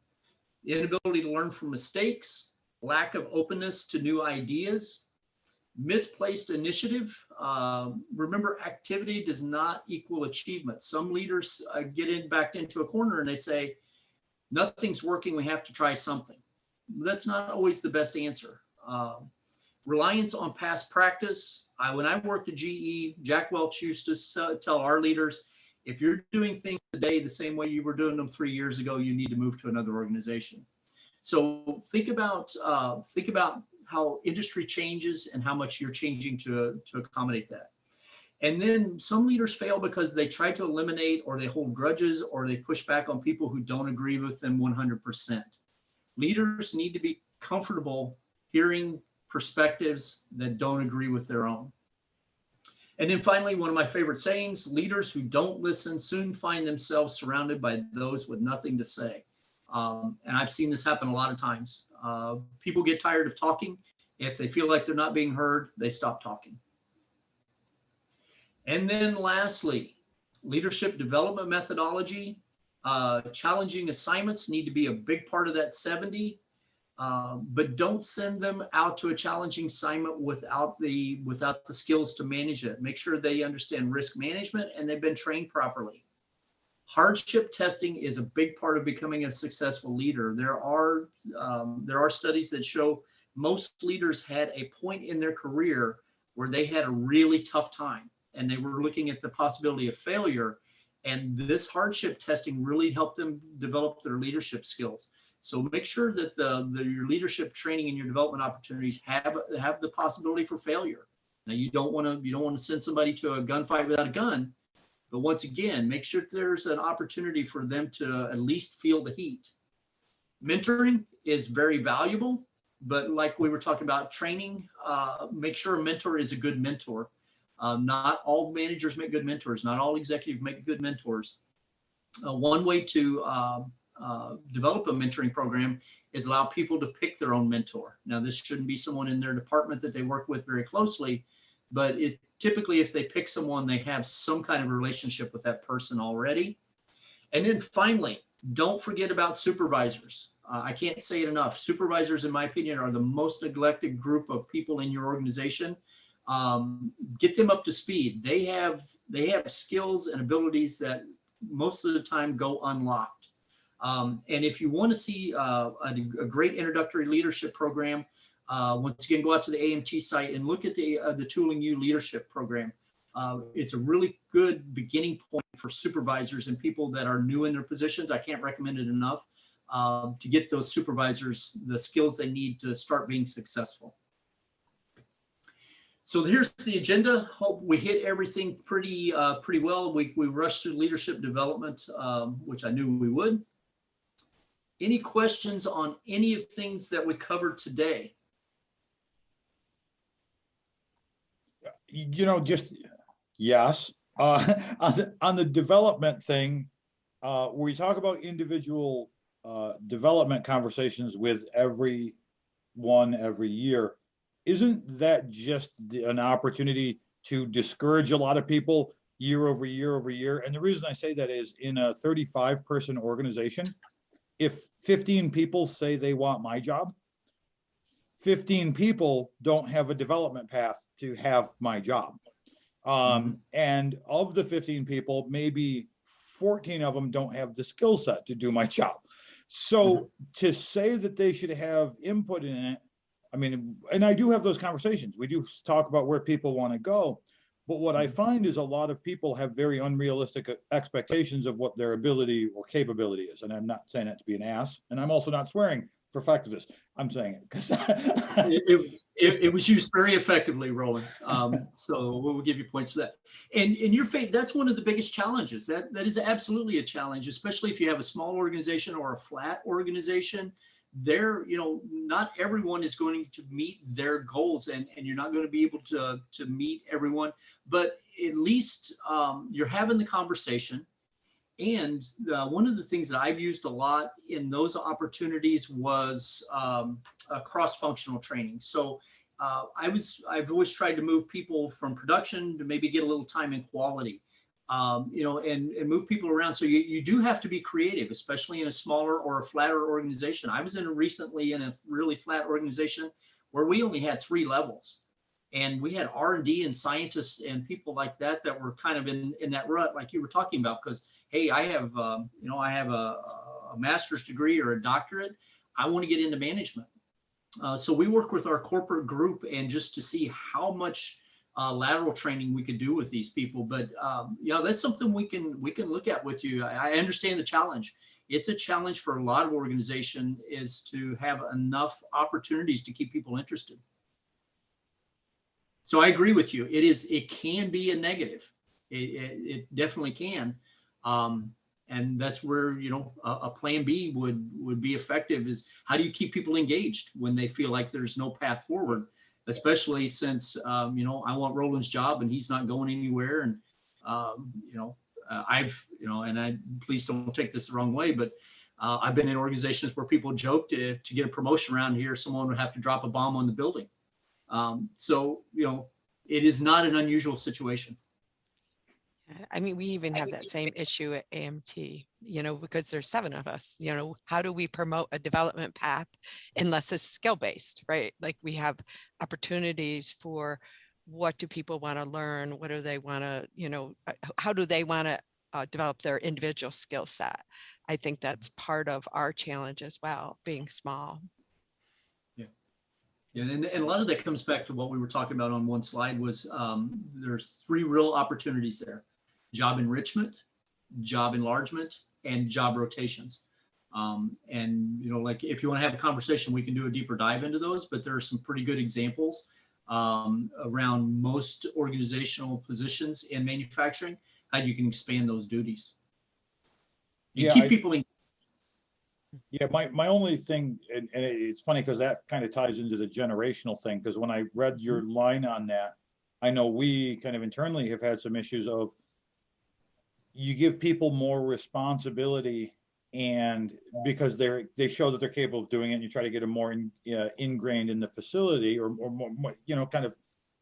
inability to learn from mistakes, lack of openness to new ideas, misplaced initiative. Remember, activity does not equal achievement. Some leaders get backed into a corner and they say, nothing's working, we have to try something. That's not always the best answer. Reliance on past practice, When I worked at GE, Jack Welch used to tell our leaders, if you're doing things today the same way you were doing them 3 years ago, you need to move to another organization. So think about how industry changes and how much you're changing to accommodate that. And then some leaders fail because they try to eliminate, or they hold grudges, or they push back on people who don't agree with them 100%. Leaders need to be comfortable hearing perspectives that don't agree with their own. And then finally, one of my favorite sayings, leaders who don't listen soon find themselves surrounded by those with nothing to say. And I've seen this happen a lot of times. People get tired of talking. If they feel like they're not being heard, they stop talking. And then lastly, leadership development methodology. Challenging assignments need to be a big part of that 70. But don't send them out to a challenging assignment without the skills to manage it. Make sure they understand risk management and they've been trained properly. Hardship testing is a big part of becoming a successful leader. There are studies that show most leaders had a point in their career where they had a really tough time and they were looking at the possibility of failure. And this hardship testing really helped them develop their leadership skills. So make sure that your leadership training and your development opportunities have the possibility for failure. Now you don't want to send somebody to a gunfight without a gun, but once again, make sure there's an opportunity for them to at least feel the heat. Mentoring is very valuable, but like we were talking about training, make sure a mentor is a good mentor. Not all managers make good mentors. Not all executives make good mentors. One way to develop a mentoring program is allow people to pick their own mentor. Now, this shouldn't be someone in their department that they work with very closely, but typically if they pick someone, they have some kind of relationship with that person already. And then finally, don't forget about supervisors. I can't say it enough. Supervisors, in my opinion, are the most neglected group of people in your organization. Get them up to speed. They have skills and abilities that most of the time go unlocked. And if you want to see a great introductory leadership program, once again, go out to the AMT site and look at the Tooling You leadership program. It's a really good beginning point for supervisors and people that are new in their positions. I can't recommend it enough to get those supervisors the skills they need to start being successful. So here's the agenda. Hope we hit everything pretty well. We rushed through leadership development, which I knew we would. Any questions on any of the things that we covered today? Just yes. On the development thing, where we talk about individual development conversations with everyone every year, isn't that just an opportunity to discourage a lot of people year over year over year? And the reason I say that is, in a 35-person organization, if 15 people say they want my job, 15 people don't have a development path to have my job. And of the 15 people, maybe 14 of them don't have the skill set to do my job. So to say that they should have input in it, I mean, and I do have those conversations. We do talk about where people want to go. But what I find is a lot of people have very unrealistic expectations of what their ability or capability is. And I'm not saying that to be an ass. And I'm also not swearing for effectiveness. I'm saying it because it was used very effectively, Roland. So we'll give you points for that. And in your faith, that's one of the biggest challenges. That is absolutely a challenge, especially if you have a small organization or a flat organization. Not everyone is going to meet their goals, and you're not going to be able to meet everyone, but at least you're having the conversation. And one of the things that I've used a lot in those opportunities was cross-functional training. So I've always tried to move people from production to maybe get a little time in quality. And move people around. So you do have to be creative, especially in a smaller or a flatter organization. I was recently in a really flat organization where we only had 3 levels, and we had R&D and scientists and people like that were kind of in that rut, like you were talking about, because, hey, I have a master's degree or a doctorate. I want to get into management. So we work with our corporate group and just to see how much lateral training we could do with these people. But yeah, that's something we can look at with you. I understand the challenge. It's a challenge for a lot of organization is to have enough opportunities to keep people interested. So I agree with you. It can be a negative. It definitely can. And that's where, you know, a plan B would be effective is how do you keep people engaged when they feel like there's no path forward, especially since, you know, I want Roland's job and he's not going anywhere. And, you know, you know, and please don't take this the wrong way, but I've been in organizations where people joked to get a promotion around here, someone would have to drop a bomb on the building. So, you know, it is not an unusual situation. I mean, we even have that same issue at AMT, you know, because there's 7 of us, you know, how do we promote a development path unless it's skill-based, right? Like we have opportunities for what do people want to learn? What do they want to, you know, how do they want to develop their individual skill set? I think that's part of our challenge as well, being small. Yeah, and a lot of that comes back to what we were talking about on one slide was there's 3 real opportunities there: job enrichment, job enlargement, and job rotations. And, you know, like if you want to have a conversation, we can do a deeper dive into those, but there are some pretty good examples around most organizational positions in manufacturing, how you can expand those duties and keep people in. Yeah, my only thing, and it's funny because that kind of ties into the generational thing, because when I read your line on that, I know we kind of internally have had some issues of you give people more responsibility and because they show that they're capable of doing it, and you try to get them more ingrained in the facility or more, you know, kind of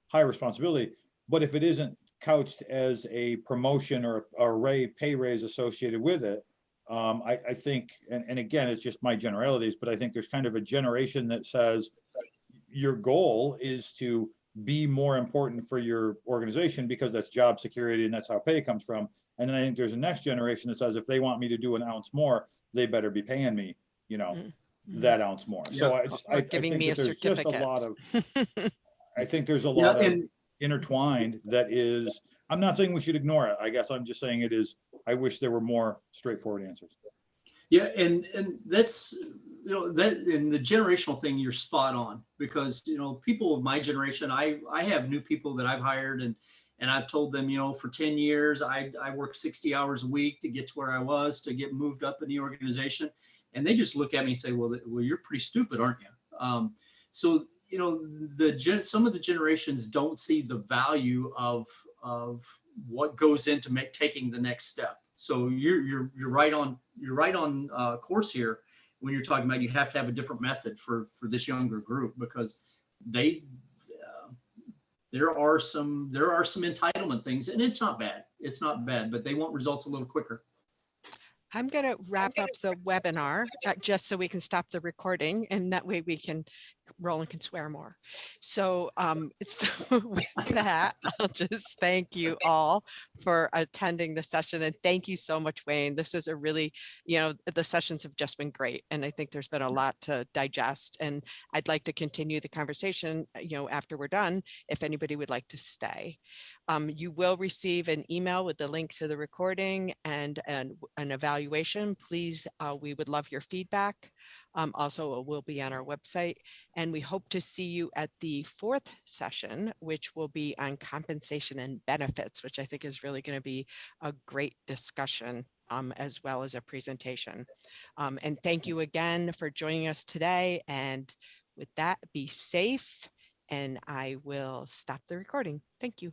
high responsibility. But if it isn't couched as a promotion or a pay raise associated with it, I think, and again, it's just my generalities, but I think there's kind of a generation that says your goal is to be more important for your organization because that's job security and that's how pay comes from. And then I think there's a next generation that says if they want me to do an ounce more, they better be paying me, you know, that ounce more. Yeah. So I think that there's just a lot of, I think there's a lot of intertwined that is, I'm not saying we should ignore it. I guess I'm just saying it is, I wish there were more straightforward answers. Yeah, and that's, you know, that in the generational thing, you're spot on because, you know, people of my generation, I have new people that I've hired and I've told them, you know, for 10 years, I worked 60 hours a week to get to where I was, to get moved up in the organization. And they just look at me and say, well, you're pretty stupid, aren't you? So, you know, some of the generations don't see the value of what goes into taking the next step. So you're right on course here when you're talking about you have to have a different method for this younger group because there are some entitlement things, and it's not bad, but they want results a little quicker. I'm going to wrap up the webinar just so we can stop the recording, and that way Roland can swear more. So, with that, I'll just thank you all for attending the session, and thank you so much, Wayne. This was a really, you know, the sessions have just been great, and I think there's been a lot to digest, and I'd like to continue the conversation, you know, after we're done, if anybody would like to stay. You will receive an email with the link to the recording and an evaluation. Please, we would love your feedback. Also, it will be on our website. And we hope to see you at the 4th session, which will be on compensation and benefits, which I think is really going to be a great discussion as well as a presentation. And thank you again for joining us today. And with that, be safe. And I will stop the recording. Thank you.